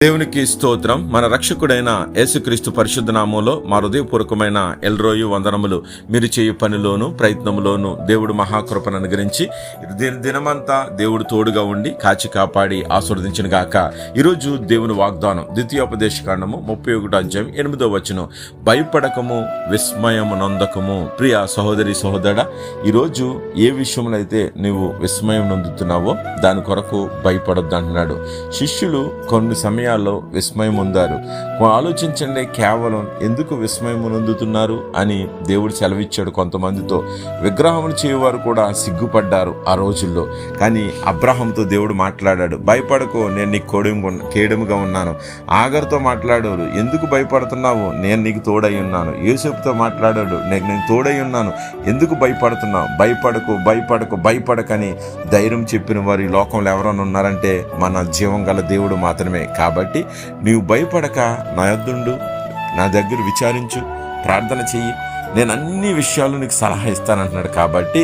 దేవునికి స్తోత్రం. మన రక్షకుడైన యేసుక్రీస్తు పరిశుద్ధ నామములో మా హృదయపూర్వకమైన ఎల్రోయు వందనములు. మీరు చేయు పనిలోను ప్రయత్నములోను దేవుడు మహాకృపను అనుగ్రహించి దినమంతా దేవుడు తోడుగా ఉండి కాచి కాపాడి ఆశీర్వదించును గాక. ఈరోజు దేవుని వాగ్దానం ద్వితీయోపదేశకాండము 31:8 భయపడకము, విస్మయము నొందకము. ప్రియ సహోదరి సహోదరుడా, ఈరోజు ఏ విషయంలో అయితే నువ్వు విస్మయం నొందుతున్నావో దాని కొరకు భయపడొద్దు అంటున్నాడు. శిష్యులు కొన్ని సమయాల్లో విస్మయం పొందారు. ఆలోచించండి, కేవలం ఎందుకు విస్మయం నొందుతున్నారు అని దేవుడు సెలవిచ్చాడు. కొంతమందితో విగ్రహములు చేయవారు కూడా సిగ్గుపడ్డారు ఆ రోజుల్లో. కానీ అబ్రహాంతో దేవుడు మాట్లాడాడు, భయపడకు, నేను నీకు కేడముగా ఉన్నాను. ఆగర్తో మాట్లాడాడు, ఎందుకు భయపడుతున్నావు, నేను నీకు తోడై ఉన్నాను. యోసేపుతో మాట్లాడాడు, నేను తోడై ఉన్నాను, ఎందుకు భయపడుతున్నావు, భయపడకు భయపడకు భయపడకని ధైర్యం చెప్పిన వారు ఈ లోకంలో ఎవరైనా ఉన్నారంటే మన జీవం గల దేవుడు మాత్రమే. కాబట్టి నీవు భయపడక నా యొద్దుండు, నా దగ్గర విచారించు, ప్రార్థన చెయ్యి, నేను అన్ని విషయాలు నీకు సలహా ఇస్తానంటున్నాడు. కాబట్టి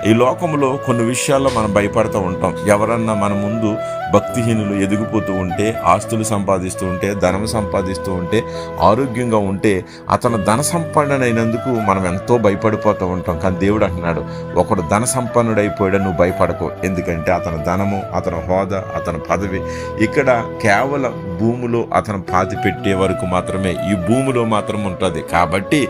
ఈ లోకంలో కొన్ని విషయాల్లో మనం భయపడుతూ ఉంటాం. ఎవరన్నా మన ముందు భక్తిహీనులు ఎదిగిపోతూ ఉంటే, ఆస్తులు సంపాదిస్తూ ఉంటే, ధనం సంపాదిస్తూ ఉంటే, ఆరోగ్యంగా ఉంటే, అతను ధన సంపన్నుడైనందుకు మనం ఎంతో భయపడిపోతూ ఉంటాం. కానీ దేవుడు అంటున్నాడు, ఒకడు ధన సంపన్నుడైపోయాడు, నువ్వు భయపడకు. ఎందుకంటే అతని ధనము, అతని హోదా, అతని పదవి ఇక్కడ కేవలం భూమిలో అతను పాతి పెట్టే వరకు మాత్రమే, ఈ భూమిలో మాత్రం ఉంటుంది. కాబట్టి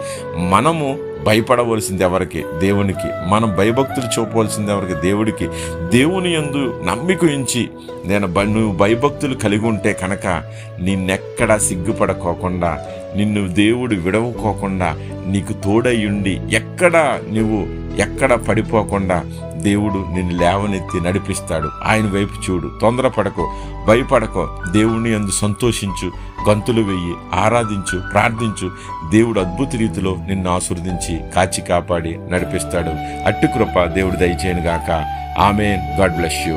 మనము భయపడవలసింది ఎవరికి? దేవునికి. మనం భయభక్తులు చూపవలసింది ఎవరికి? దేవుడికి. దేవుని యందు నమ్మిక ఉంచి నువ్వు భయభక్తులు కలిగి ఉంటే కనుక నిన్నెక్కడా సిగ్గుపడకోకుండా, నిన్ను దేవుడు విడవుకోకుండా, నీకు తోడయ్యుండి ఎక్కడ పడిపోకుండా దేవుడు నిన్ను లేవనెత్తి నడిపిస్తాడు. ఆయన వైపు చూడు, తొందరపడకో, భయపడకో, దేవుని యందు సంతోషించు, గంతులు వెయ్యి, ఆరాధించు, ప్రార్థించు. దేవుడు అద్భుత రీతిలో నిన్ను ఆశీర్వదించి కాచి కాపాడి నడిపిస్తాడు. అట్టి కృప దేవుడు దయచేయను గాక. ఆమేన్. God bless you.